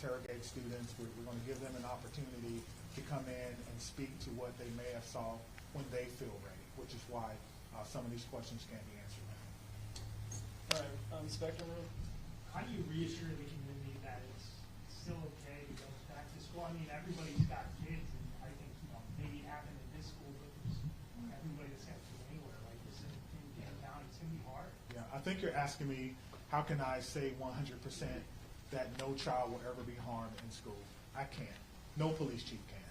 interrogate students. We're going to give them an opportunity to come in and speak to what they may have saw when they feel ready, which is why some of these questions can be answered now. All right, Inspector Room. How do you reassure the community that it's still okay to go back to school? I mean, everybody's got kids, and I think, maybe it happened in this school, but there's everybody that's got kids anywhere like this in Canton County. It's going to be hard. Yeah, I think you're asking me, how can I say 100% that no child will ever be harmed in school? I can't. No police chief can.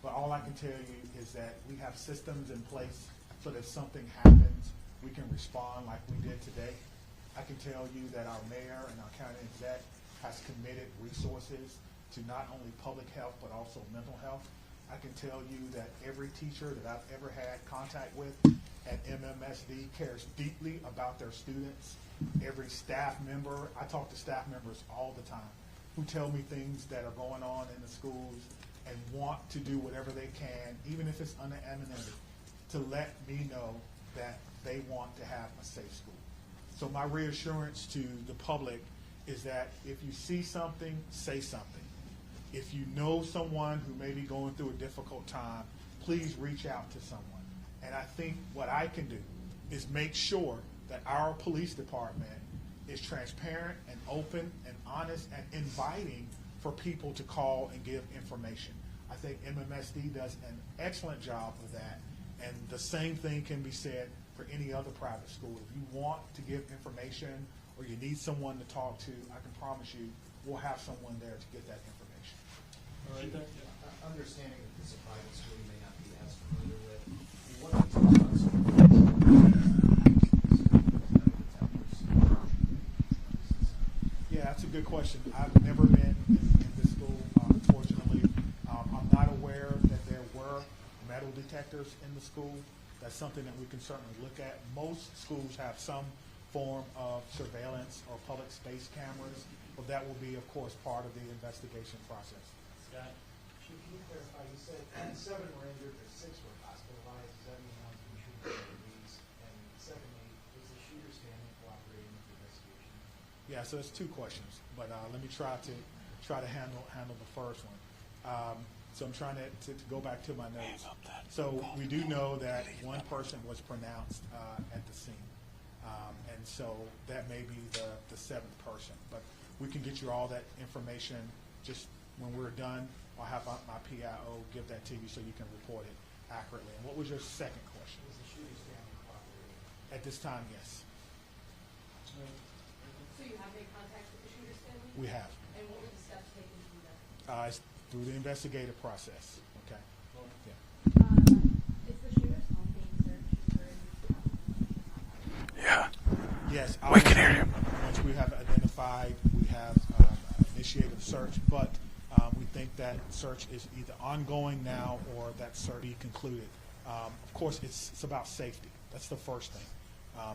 But all I can tell you is that we have systems in place so that if something happens, we can respond like we did today. I can tell you that our mayor and our county exec has committed resources to not only public health but also mental health. I can tell you that every teacher that I've ever had contact with at MMSD cares deeply about their students. Every staff member, I talk to staff members all the time who tell me things that are going on in the schools and want to do whatever they can, even if it's unanimous, to let me know that they want to have a safe school. So my reassurance to the public is that if you see something, say something. If you know someone who may be going through a difficult time, please reach out to someone. And I think what I can do is make sure that our police department is transparent and open and honest and inviting for people to call and give information. I think MMSD does an excellent job of that, and the same thing can be said for any other private school. If you want to give information or you need someone to talk to, I can promise you we'll have someone there to get that information. All right, there. Understanding that this is a private school you may not be as familiar with, what do you talk about Yeah, that's a good question. I've never been in this school, unfortunately. I'm not aware that there were metal detectors in the school. That's something that we can certainly look at. Most schools have some form of surveillance or public space cameras, but that will be, of course, part of the investigation process. Scott. Chief, can you clarify, you said 7 were injured, but 6 were hospitalized. Does that mean one's been treated for disease? And secondly, is the shooter's family cooperating with the investigation? Yeah, so it's 2 questions, but let me try to handle the first one. So I'm trying to go back to my notes. So we do know that one person was pronounced at the scene, and so that may be the 7th person. But we can get you all that information. Just when we're done, I'll have my PIO give that to you so you can report it accurately. And what was your second question? Is the shooter's family cooperating? At this time, yes, So you have made contact with the shooter's family? we have. And what were the steps taken to do that? It's through the investigative process. Okay. Yeah. Is the shooter's home being searched for? Yeah. Yes, We can hear you. Once we have identified, we have initiated a search, but we think that search is either ongoing now or that search be concluded. Of course, it's about safety. That's the first thing.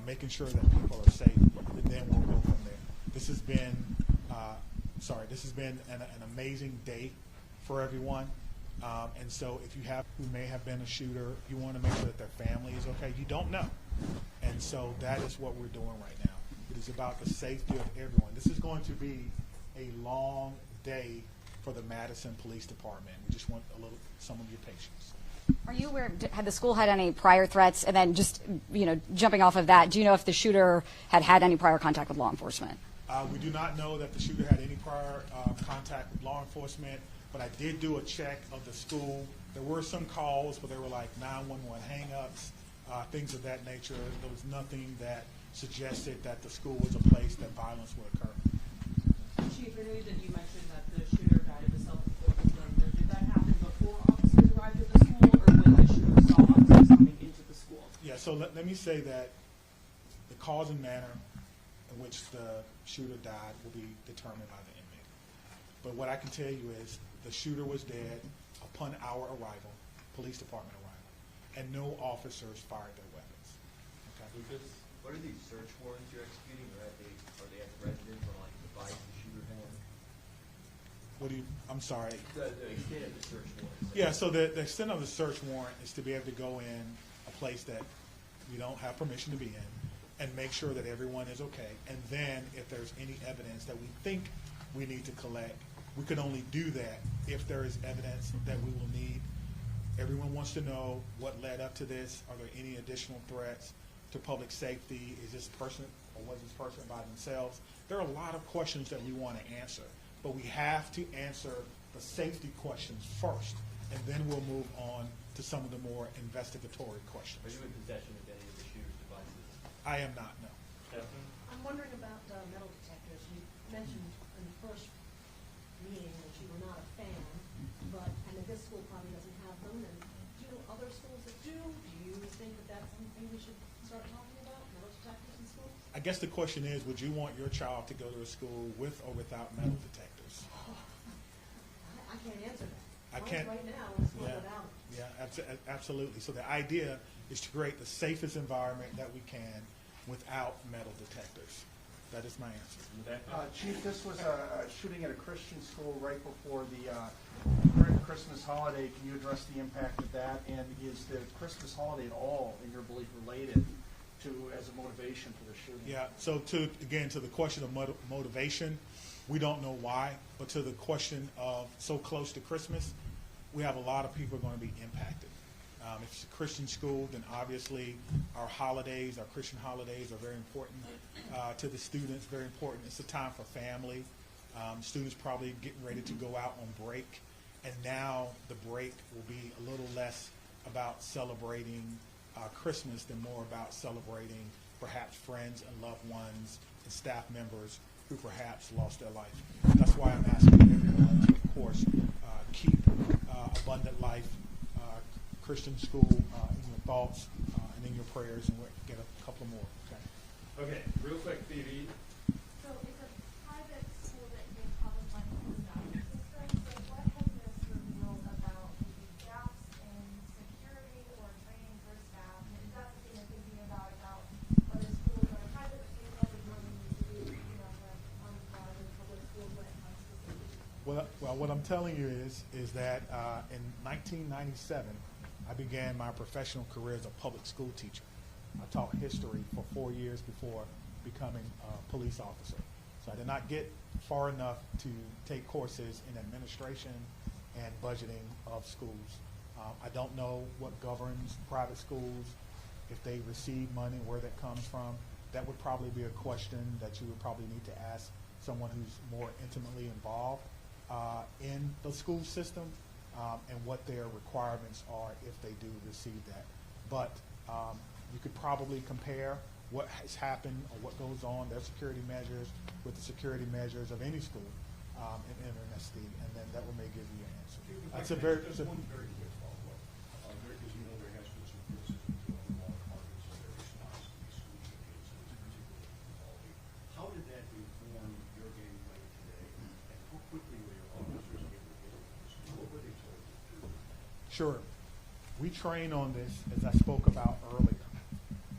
Making sure that people are safe, and then we'll go from there. This has been, an amazing day for everyone. And so if you have who may have been a shooter, you want to make sure that their family is okay. You don't know. And so that is what we're doing right now. It is about the safety of everyone. This is going to be a long day for the Madison Police Department. We just want some of your patience. Are you aware, had the school had any prior threats? And then just, jumping off of that, do you know if the shooter had any prior contact with law enforcement? We do not know that the shooter had any prior contact with law enforcement, but I did do a check of the school. There were some calls, but they were like 911 hang-ups, things of that nature. There was nothing that suggested that the school was a place that violence would occur. Chief, I know that you mentioned that the shooter died of a self-inflicted burn. Did that happen before officers arrived at the school, or when the shooter saw officers coming into the school? Yeah, so let me say that the cause and manner in which the shooter died will be determined by the inmate. But what I can tell you is the shooter was dead upon our arrival, police department arrival, and no officers fired their weapons. Okay? Lucas, what are these search warrants you're executing? Are they at the residence or like the device the shooter had? I'm sorry. The extent of the search warrant. Yeah, so the extent of the search warrant is to be able to go in a place that we don't have permission to be in and make sure that everyone is okay. And then if there's any evidence that we think we need to collect, We could only do that if there is evidence that we will need. Everyone wants to know what led up to this. Are there any additional threats to public safety? Is this person or was this person by themselves? There are a lot of questions that we want to answer, but we have to answer the safety questions first, and then we'll move on to some of the more investigatory questions. Are you in possession of any of the shooter's devices? I am not, no. Stephanie? I'm wondering about metal detectors. You mentioned in the first meeting that you were not a fan, and that this school probably doesn't have them, and do other schools that do? Do you think that that's something we should start talking about, metal detectors in schools? I guess the question is, would you want your child to go to a school with or without metal detectors? I can't answer that. I can't- Right now, it's one Yeah, without. yeah, absolutely. So the idea is to create the safest environment that we can without metal detectors. That is my answer. Rebecca? Chief, this was a shooting at a Christian school right before the Christmas holiday. Can you address the impact of that? And is the Christmas holiday at all, in your belief, related to as a motivation for the shooting? Yeah, so to the question of motivation, we don't know why, but to the question of so close to Christmas, we have a lot of people going to be impacted. If it's a Christian school, then obviously our holidays, our Christian holidays are very important to the students, very important. It's a time for family. Students probably getting ready to go out on break, and now the break will be a little less about celebrating Christmas than more about celebrating perhaps friends and loved ones and staff members who perhaps lost their life. That's why I'm asking everyone to, of course, keep Abundant Life Christian School in your thoughts and in your prayers, and we'll get a couple more. Okay. Okay, real quick, Phoebe. So it's a private school that gets public money from the value system. So what has this revealed about maybe gaps in security or training for staff? And is that something you're thinking about whether schools that are private or state funded really need to do, on par with public schools when it comes to safety? Well, what I'm telling you is that in 1997, I began my professional career as a public school teacher. I taught history for 4 years before becoming a police officer. So I did not get far enough to take courses in administration and budgeting of schools. I don't know what governs private schools, if they receive money, where that comes from. That would probably be a question that you would probably need to ask someone who's more intimately involved in the school system, and what their requirements are if they do receive that. But you could probably compare what has happened or what goes on, their security measures, with the security measures of any school in MSD, and then that will may give you an answer. That's a very, Just one very quick follow-up. Because there has been some criticism to other law departments and their response to these school shootings, and it's particularly quality. How did that inform your game plan today, and how quickly were your officers able to get into the school? What were they told to do? Sure. We train on this, as I spoke about earlier.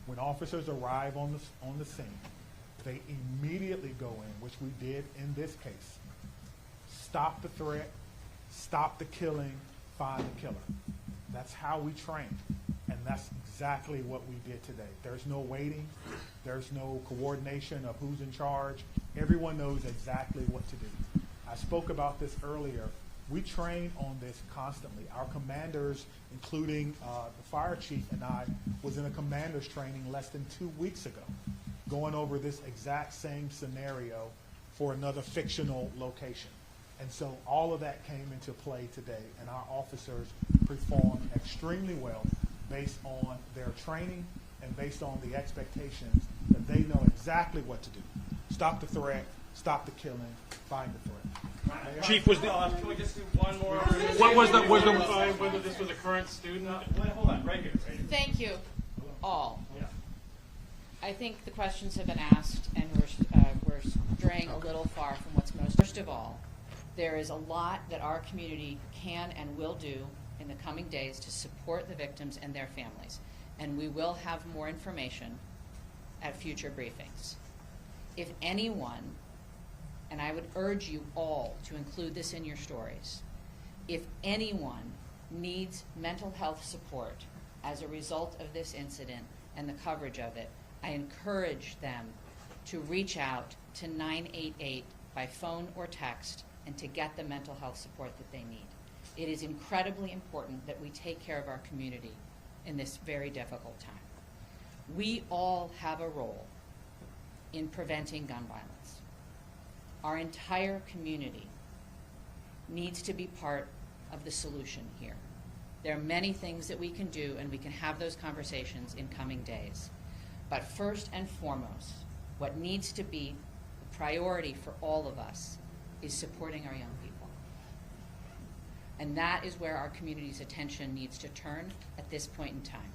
When officers arrive on the scene, they immediately go in, which we did in this case. Stop the threat, stop the killing, find the killer. That's how we train, and that's exactly what we did today. There's no waiting. There's no coordination of who's in charge. Everyone knows exactly what to do. I spoke about this earlier. We train on this constantly. Our commanders, including the fire chief and I, was in a commander's training less than 2 weeks ago, going over this exact same scenario for another fictional location. And so all of that came into play today, and our officers performed extremely well based on their training and based on the expectations that they know exactly what to do. Stop the threat, stop the killing, find the threat. Chief, can we just do one more? What was the- Whether this was a current student? Hold on, right here. Thank you, all. Yeah. I think the questions have been asked, and we're straying a little far from what's most. First of all, there is a lot that our community can and will do in the coming days to support the victims and their families, and we will have more information at future briefings. If anyone, and I would urge you all to include this in your stories, if anyone needs mental health support as a result of this incident and the coverage of it, I encourage them to reach out to 988 by phone or text and to get the mental health support that they need. It is incredibly important that we take care of our community in this very difficult time. We all have a role in preventing gun violence. Our entire community needs to be part of the solution here. There are many things that we can do, and we can have those conversations in coming days. But first and foremost, what needs to be a priority for all of us is supporting our young people. And that is where our community's attention needs to turn at this point in time.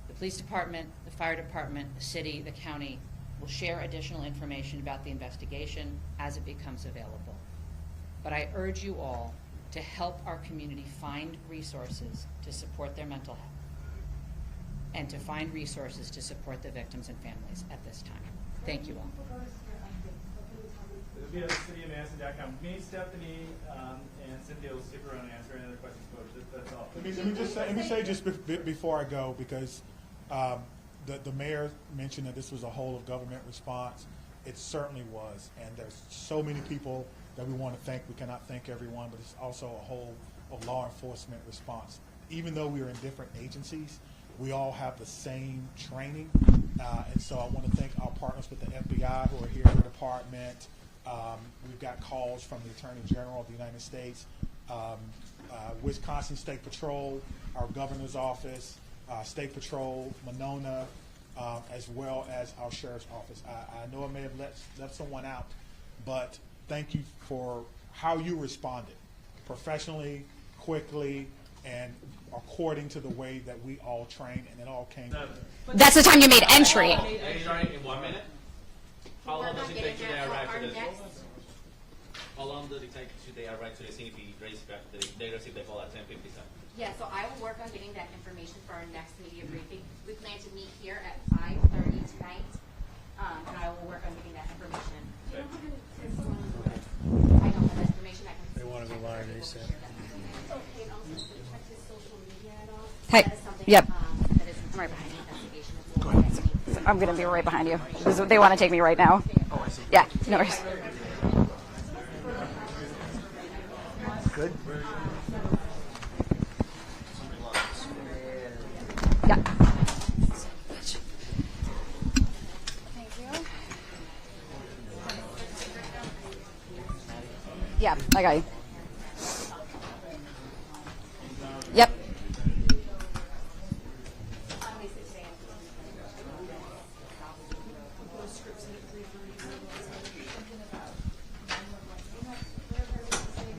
The police department, the fire department, the city, the county will share additional information about the investigation as it becomes available. But I urge you all to help our community find resources to support their mental health and to find resources to support the victims and families at this time. Thank you all. It'll be at cityofmadison.com. Me, Stephanie, and Cynthia will stick around and answer any other questions, folks. That's all. Let me say just before I go, because the mayor mentioned that this was a whole of government response. It certainly was, and there's so many people that we want to thank. We cannot thank everyone, but it's also a whole of law enforcement response. Even though we are in different agencies, we all have the same training, and so I want to thank our partners with the FBI who are here in the department. We've got calls from the Attorney General of the United States, Wisconsin State Patrol, our governor's office, State Patrol, Monona, as well as our sheriff's office. I know I may have left someone out, but thank you for how you responded, professionally, quickly, and according to the way that we all trained, and it all came. That's the time you made entry. Starting in 1 minute? How long does it take till they arrive to the How long does it take till they arrive to the scene if they receive the call at 10:57? Yeah, so I will work on getting that information for our next media briefing. We plan to meet here at 5:30 tonight, and I will work on getting that information. Okay. I don't have that information. I can. They want to go live, they said. Okay, and also check his social media at all. Hey, That is something, yep. That is right behind the investigation. Go ahead. I'm going to be right behind you because they want to take me right now. Yeah, no worries. Good. Yeah. Yeah, I got you. Yep. I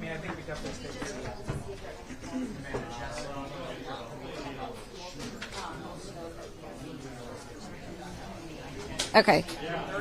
mean, I think we definitely stay Okay. Yeah.